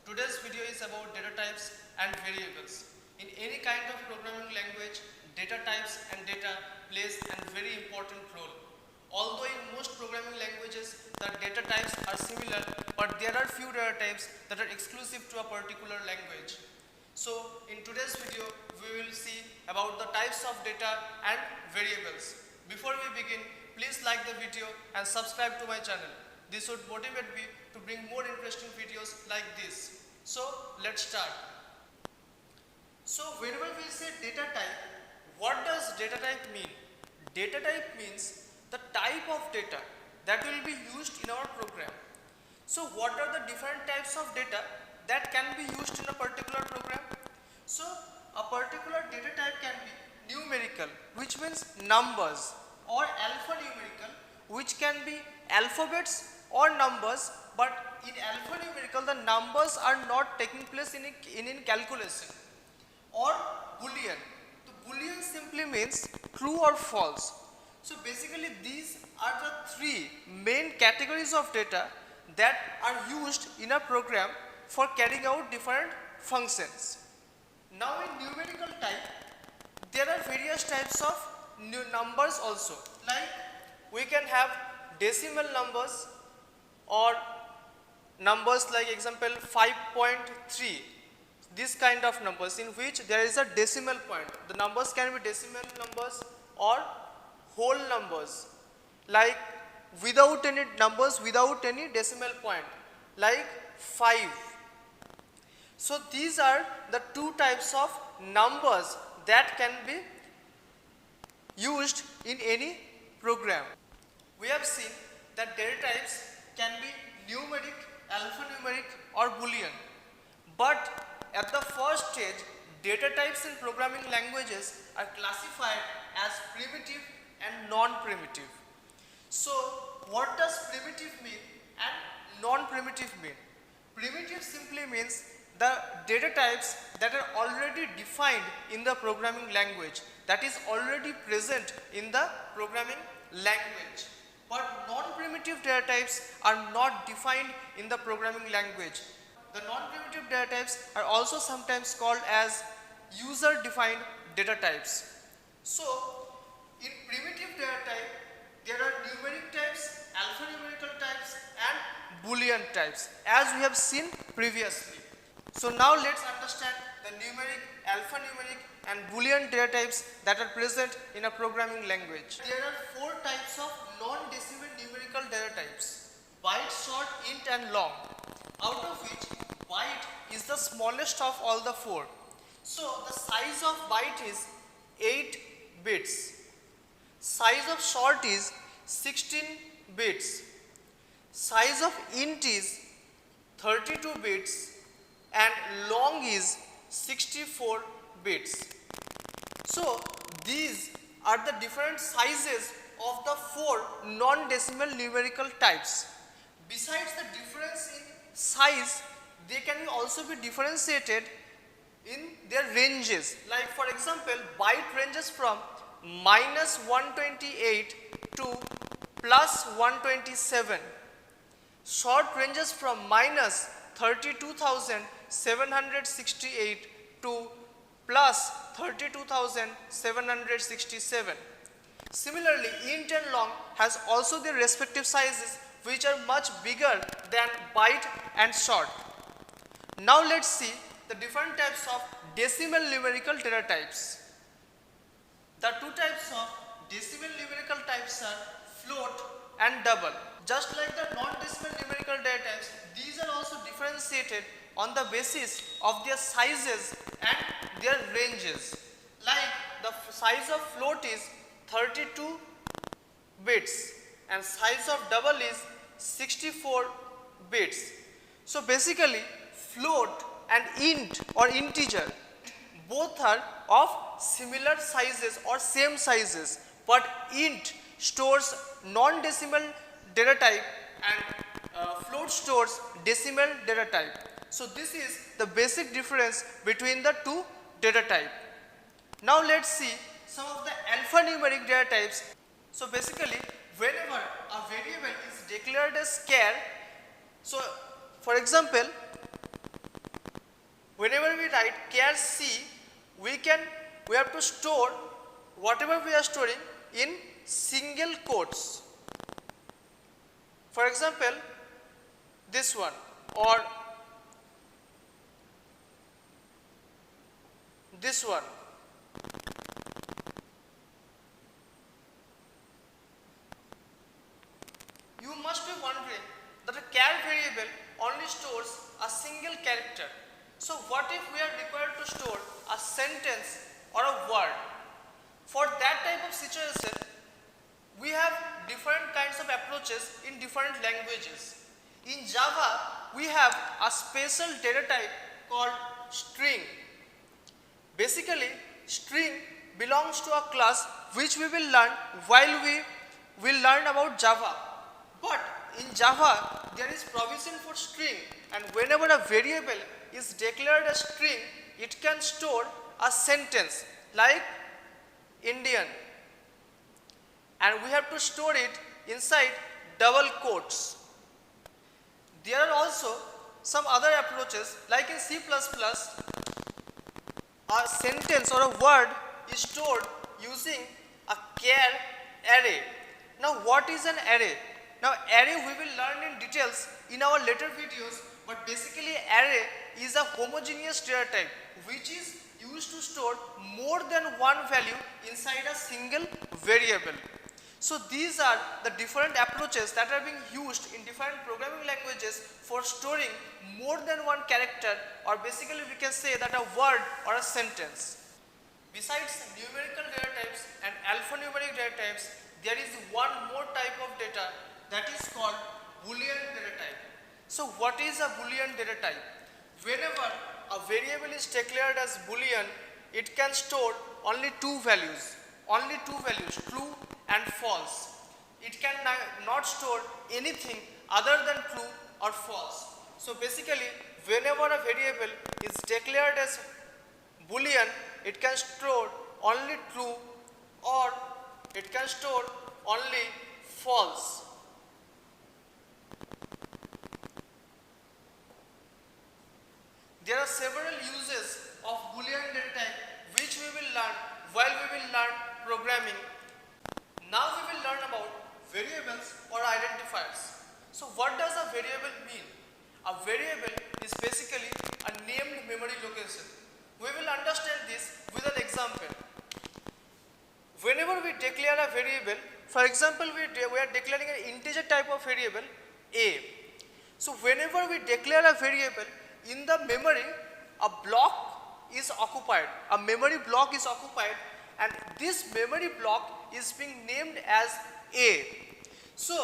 Today's video is about data types and variables. In any kind of programming language, data types and data plays a very important role. Although in most programming languages the data types are similar, but there are few data types that are exclusive to a particular language. So in today's video we will see about the types of data and variables. Before we begin, please like the video and subscribe to my channel. This would motivate me to bring more interesting videos like this. So let's start. So whenever we say data type, what does data type mean? Data type means the type of data that will be used in our program. So what are the different types of data that can be used in a particular program? So a particular data type can be numerical, which means numbers, or alphanumerical, which can be alphabets or numbers, but in alphanumerical the numbers are not taking place in calculation, or boolean. So boolean simply means true or false. So basically these are the three main categories of data that are used in a program for carrying out different functions. Now in numerical type there are various types of numbers also, like we can have decimal numbers or numbers like example 5.3, this kind of numbers in which there is a decimal point. The numbers can be decimal numbers or whole numbers, like without any numbers without any decimal point, like 5. So these are the two types of numbers that can be used in any program. We have seen that data types can be numeric, alphanumeric or boolean. But at the first stage, data types in programming languages are classified as primitive and non-primitive. So what does primitive mean and non-primitive mean? Primitive simply means the data types that are already defined in the programming language, that is already present in the programming language. But non-primitive data types are not defined in the programming language. The non-primitive data types are also sometimes called as user-defined data types. So in primitive data type there are numeric types, alphanumerical types and boolean types, as we have seen previously. So now let's understand the numeric, alphanumeric and boolean data types that are present in a programming language. There are four types of non-decimal numerical data types: byte, short, int and long, out of which byte is the smallest of all the four. So the size of byte is 8 bits, size of short is 16 bits, size of int is 32 bits and long is 64 bits. So these are the different sizes of the four non-decimal numerical types. Besides the difference in size, they can also be differentiated in their ranges. Like for example, byte ranges from -128 to +127. Short ranges from -32,768 to +32,767. Similarly, int and long has also their respective sizes, which are much bigger than byte and short. Now let's see the different types of decimal numerical data types. The two types of decimal numerical types are float and double. Just like the non-decimal numerical data types, these are also differentiated on the basis of their sizes and their ranges. Like the size of float is 32 bits and size of double is 64 bits. So basically float and int or integer both are of similar sizes or same sizes, but int stores non-decimal data type and float stores decimal data type. So this is the basic difference between the two data type. Now let's see some of the alphanumeric data types. So basically whenever a variable is declared as char, so for example whenever we write char C, we have to store whatever we are storing in single quotes. For example, this one or this one. You must be wondering that a char variable only stores a single character. So what if we are required to store a sentence or a word? For that type of situation, we have different kinds of approaches in different languages. In Java, we have a special data type called string. Basically, string belongs to a class which we will learn while we will learn about Java. But in Java, there is provision for string, and whenever a variable is declared as string, it can store a sentence like Indian, and we have to store it inside double quotes. There are also some other approaches like in C++, a sentence or a word is stored using a char array. Now what is an array? Now array we will learn in details in our later videos, but basically array is a homogeneous data type which is used to store more than one value inside a single variable. So these are the different approaches that are being used in different programming languages for storing more than one character, or basically we can say that a word or a sentence. Besides numerical data types and alphanumeric data types, there is one more type of data that is called Boolean data type. So what is a Boolean data type? Whenever a variable is declared as Boolean, it can store only two values, true and false. It can not store anything other than true or false. So basically, whenever a variable is declared as Boolean, it can store only true or it can store only false. There are several uses of Boolean data type which we will learn while we will learn programming. Now we will learn about variables or identifiers. So what does a variable mean? A variable is basically a named memory location. We will understand this with an example. Whenever we declare a variable, for example, we are declaring an integer type of variable a. So whenever we declare a variable, in the memory, a block is occupied, a memory block is occupied, and this memory block is being named as A. So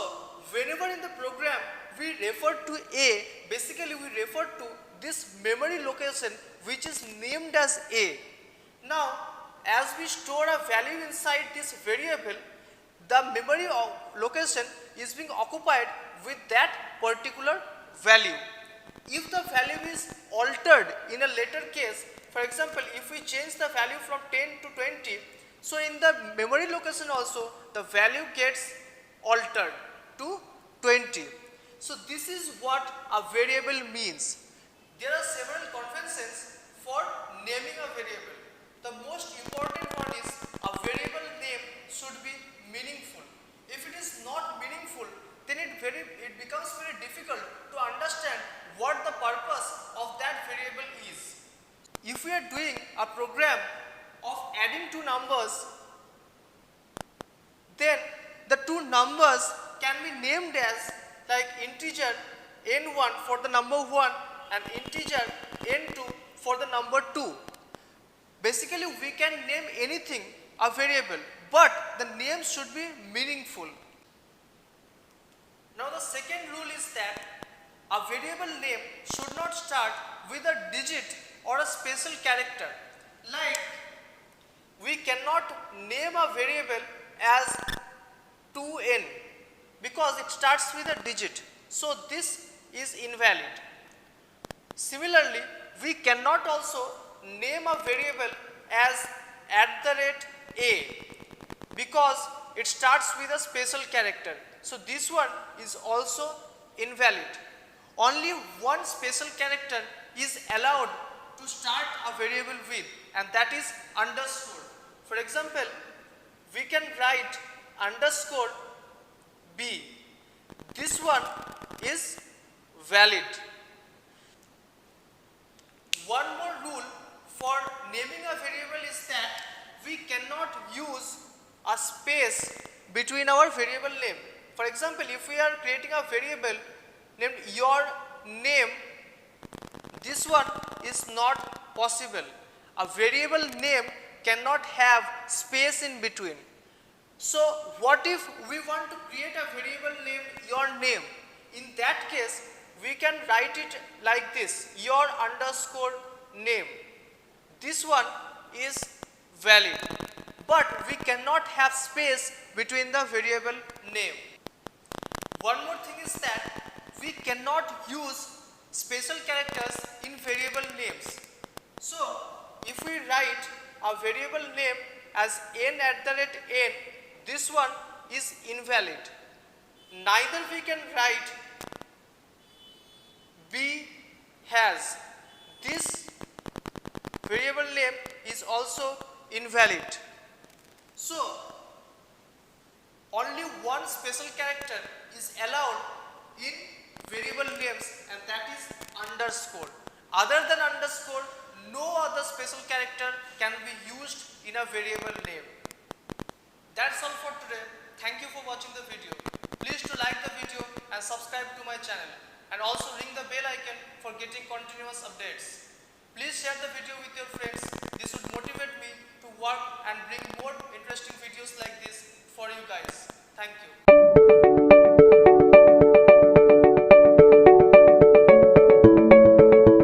whenever in the program we refer to A, basically we refer to this memory location which is named as A. Now as we store a value inside this variable, the memory location is being occupied with that particular value. If the value is altered in a later case, for example, if we change the value from 10 to 20, so in the memory location also the value gets altered to 20. So this is what a variable means. There are several conventions for naming a variable. The most important one is a variable name should be meaningful. If it is not meaningful, then it becomes very difficult to understand what the purpose of that variable is. If we are doing a program of adding two numbers, then the two numbers can be named as like integer n1 for the number 1 and integer n2 for the number 2. Basically we can name anything a variable, but the name should be meaningful. Now the second rule is that a variable name should not start with a digit or a special character. Like we cannot name a variable as 2n because it starts with a digit. So this is invalid. Similarly, we cannot also name a variable as @a because it starts with a special character. So this one is also invalid. Only one special character is allowed to start a variable with, and that is underscore. For example, we can write underscore b. This one is valid. One more rule for naming a variable is that we cannot use a space between our variable name. For example, if we are creating a variable named your name, this one is not possible. A variable name cannot have space in between. So what if we want to create a variable named your name? In that case, we can write it like this, your underscore name. This one is valid, but we cannot have space between the variable name. One more thing is that we cannot use special characters in variable names. So if we write a variable name as n@n, this one is invalid. Neither we can write b has. This variable name is also invalid. So only one special character is allowed in variable names, and that is underscore. Other than underscore, no other special character can be used in a variable name. That's all for today. Thank you for watching the video. Please to like the video and subscribe to my channel, and also ring the bell icon for getting continuous updates. Please share the video with your friends. This would motivate me to work and bring more interesting videos like this for you guys.